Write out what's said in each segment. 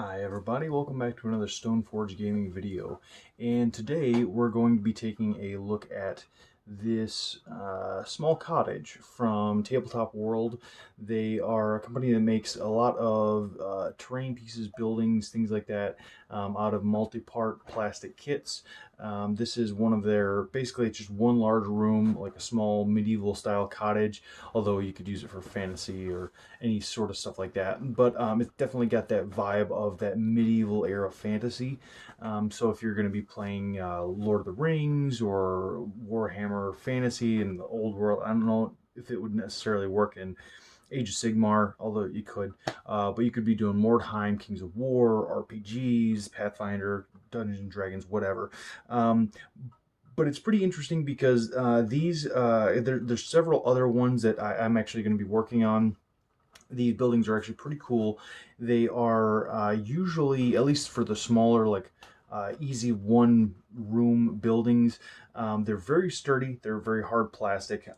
Hi everybody, welcome back to another Stoneforge gaming video, and today we're going to be taking a look at this small cottage from Tabletop World. They are a company that makes a lot of terrain pieces, buildings, things like that, out of multi-part plastic kits. This is one of their, basically it's just one large room, like a small medieval style cottage, although you could use it for fantasy or any sort of stuff like that. But it's definitely got that vibe of that medieval era fantasy. So if you're going to be playing Lord of the Rings or Warhammer Fantasy in the old world, I don't know if it would necessarily work in Age of Sigmar, although you could. But you could be doing Mordheim, Kings of War, RPGs, Pathfinder, Dungeons and Dragons, whatever. But it's pretty interesting because there's several other ones that I'm actually going to be working on. These buildings are actually pretty cool. They are usually, at least for the smaller, like easy one room buildings, they're very sturdy. They're very hard plastic,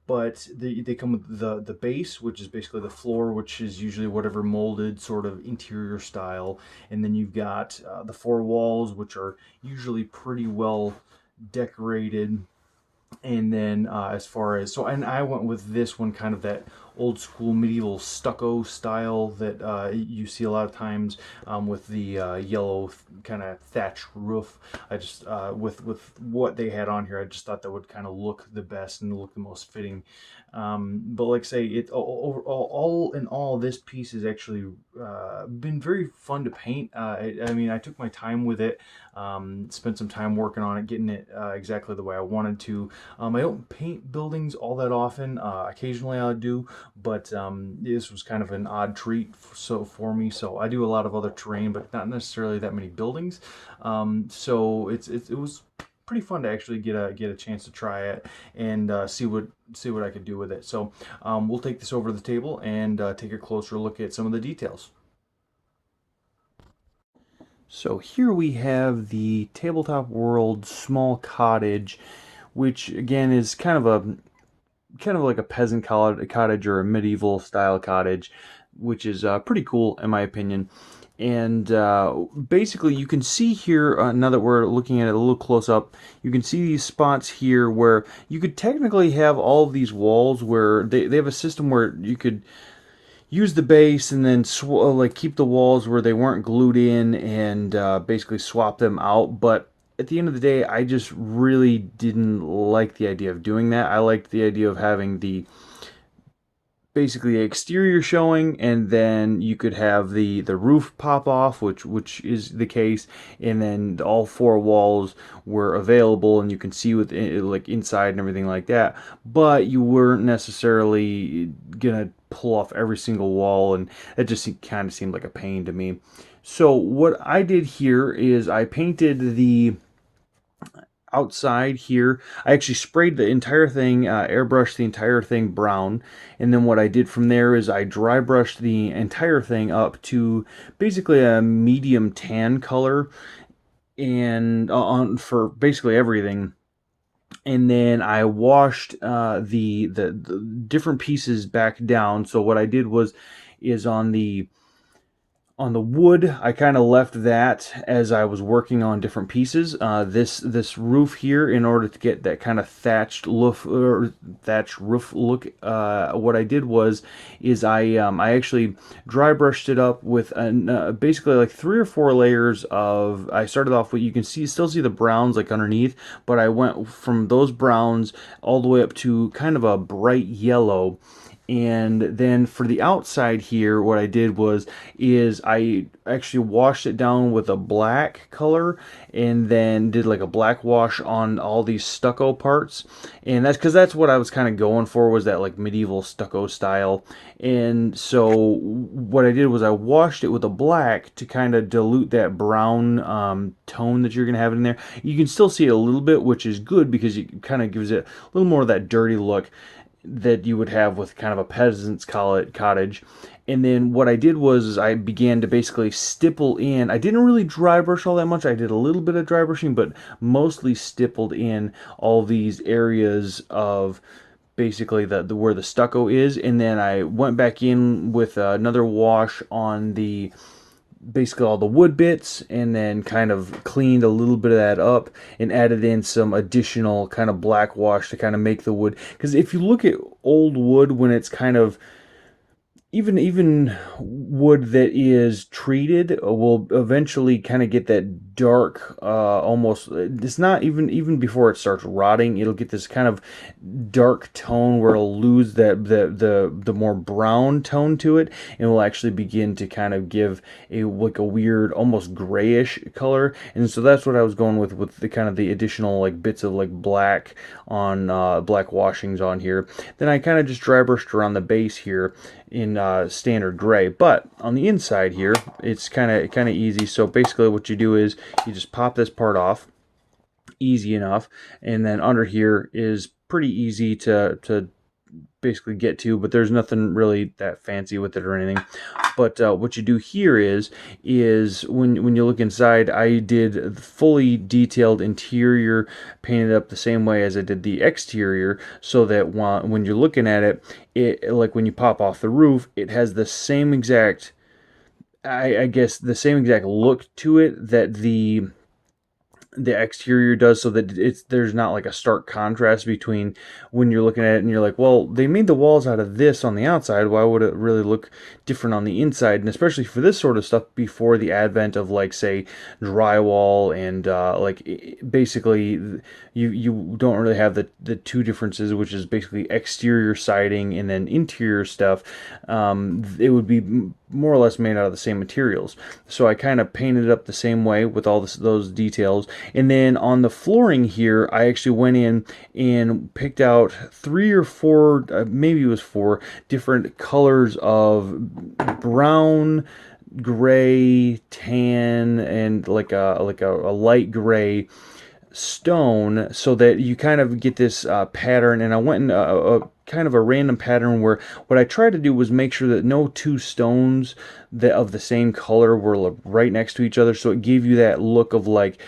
but they come with the base, which is basically the floor, which is usually whatever molded sort of interior style. And then you've got the four walls, which are usually pretty well decorated. And then as far as, so, and I went with this one, kind of that old school medieval stucco style that you see a lot of times with the yellow kind of thatch roof. I just with what they had on here, I just thought that would kind of look the best and look the most fitting. But like I say, it all in all, this piece has actually been very fun to paint. I mean, I took my time with it, spent some time working on it, getting it exactly the way I wanted to. I don't paint buildings all that often. Occasionally I do, but this was kind of an odd treat for me. So I do a lot of other terrain, but not necessarily that many buildings. So it was pretty fun to actually get a chance to try it and see what I could do with it. So we'll take this over the table and take a closer look at some of the details. So here we have the Tabletop World small cottage, which again is kind of like a peasant cottage or a medieval style cottage, which is pretty cool in my opinion. And basically you can see here, now that we're looking at it a little close up, you can see these spots here where you could technically have all of these walls where they have a system where you could use the base and then like keep the walls where they weren't glued in and basically swap them out. But at the end of the day, I just really didn't like the idea of doing that. I liked the idea of having the basically exterior showing, and then you could have the roof pop off, which is the case, and then all four walls were available and you can see with like inside and everything like that, but you weren't necessarily gonna pull off every single wall, and it just kind of seemed like a pain to me. So what I did here is I painted the outside here. I actually sprayed the entire thing, airbrushed the entire thing brown, and then what I did from there is I dry brushed the entire thing up to basically a medium tan color, and on for basically everything. And then I washed the different pieces back down. So what I did was is on the wood, I kind of left that as I was working on different pieces. This roof here, in order to get that kind of thatched roof look, what I did was I actually dry brushed it up with basically like 3 or 4 layers of. I started off with, you can still see the browns like underneath, but I went from those browns all the way up to kind of a bright yellow. And then for the outside here, what I did is I actually washed it down with a black color, and then did like a black wash on all these stucco parts. And that's because that's what I was kind of going for, was that like medieval stucco style. And so what I did was I washed it with a black to kind of dilute that brown tone that you're going to have in there. You can still see it a little bit, which is good because it kind of gives it a little more of that dirty look that you would have with kind of a peasant's cottage. And then what I did was I began to basically stipple in. I didn't really dry brush all that much. I did a little bit of dry brushing, but mostly stippled in all these areas of basically the where the stucco is. And then I went back in with another wash on basically all the wood bits, and then kind of cleaned a little bit of that up and added in some additional kind of black wash to kind of make the wood. Because if you look at old wood when it's kind of even wood that is treated will eventually kind of get that dark, almost, it's not even before it starts rotting, it'll get this kind of dark tone where it'll lose that the more brown tone to it, and will actually begin to kind of give a like a weird almost grayish color. And so that's what I was going with the kind of the additional like bits of like black on black washings on here. Then I kind of just dry brushed around the base here in standard gray. But on the inside here, it's kind of easy. So basically what you do is you just pop this part off, easy enough, and then under here is pretty easy to basically get to, but there's nothing really that fancy with it or anything. But what you do here is when you look inside, I did fully detailed interior, painted up the same way as I did the exterior, so that when you're looking at it, like when you pop off the roof, it has the same exact, I guess the same exact look to it that the exterior does, so that there's not like a stark contrast between when you're looking at it and you're like, well, they made the walls out of this on the outside, why would it really look different on the inside? And especially for this sort of stuff before the advent of, like, say, drywall and basically you don't really have the two differences, which is basically exterior siding and then interior stuff. It would be more or less made out of the same materials. So I kind of painted it up the same way with all those details. And then on the flooring here, I actually went in and picked out 3 or 4, maybe it was 4 different colors of brown, gray, tan, and like a light gray stone, so that you kind of get this pattern. And I went in a kind of a random pattern where what I tried to do was make sure that no two stones that of the same color were right next to each other, so it gave you that look of like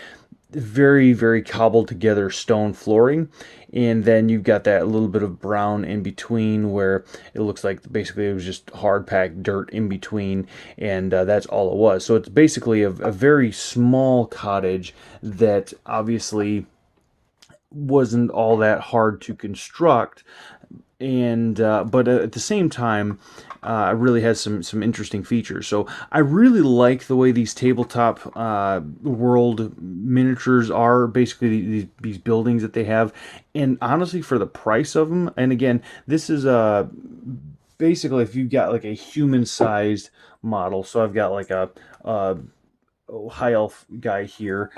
very, very cobbled together stone flooring. And then you've got that little bit of brown in between where it looks like basically it was just hard packed dirt in between, and that's all it was. So it's basically a very small cottage that obviously wasn't all that hard to construct, and but at the same time, it really has some interesting features. So I really like the way these tabletop world miniatures are, basically these buildings that they have. And honestly, for the price of them, and again, this is basically if you've got like a human sized model. So I've got like a high elf guy here.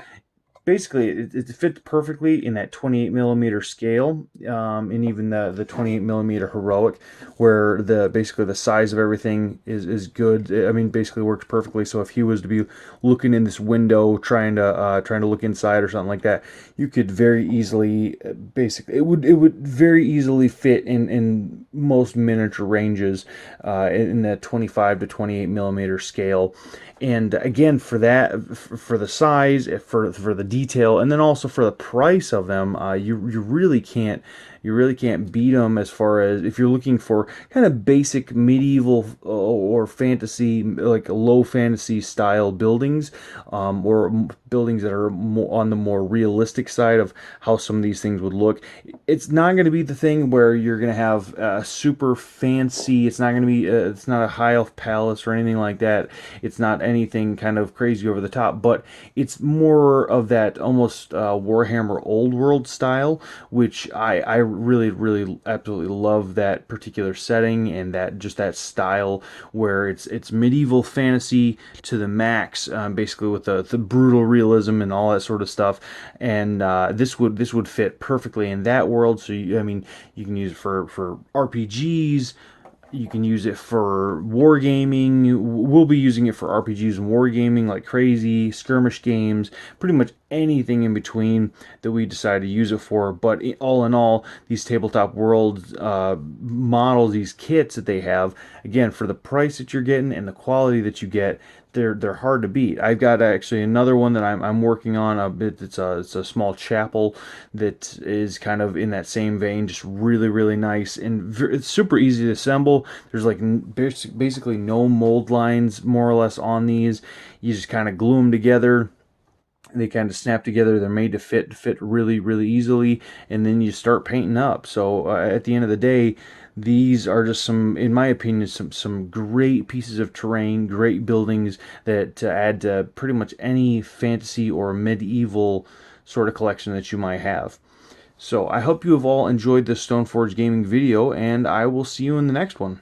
Basically, it fits perfectly in that 28 millimeter scale, and even the 28 millimeter heroic, where basically the size of everything is good. I mean, basically works perfectly. So if he was to be looking in this window, trying to look inside or something like that, you could very easily, basically, it would very easily fit in most miniature ranges, in the 25 to 28 millimeter scale. And again, for the size, for the detail, and then also for the price of them, you really can't beat them, as far as if you're looking for kind of basic medieval or fantasy, like low fantasy style buildings, or buildings that are on the more realistic side of how some of these things would look. It's not going to be the thing where you're going to have super fancy. It's not going to be. It's not a high elf palace or anything like that. It's not anything kind of crazy over the top, but it's more of that almost Warhammer Old World style, which I really absolutely love that particular setting, and that style where it's medieval fantasy to the max, basically with the brutal realism and all that sort of stuff. And this would fit perfectly in that world. So I mean, you can use it for RPGs. You can use it for wargaming. We'll be using it for RPGs and wargaming like crazy, skirmish games, pretty much anything in between that we decide to use it for. But all in all, these Tabletop World models, these kits that they have, again, for the price that you're getting and the quality that you get, they're hard to beat. I've got actually another one that I'm working on a bit. It's a small chapel that is kind of in that same vein, just really nice, and it's super easy to assemble. There's like basically no mold lines more or less on these. You just kind of glue them together. They kind of snap together. They're made to fit really easily, and then you start painting up. So at the end of the day, these are just some, in my opinion, some great pieces of terrain, great buildings that add to pretty much any fantasy or medieval sort of collection that you might have. So I hope you have all enjoyed this Stoneforge Gaming video, and I will see you in the next one.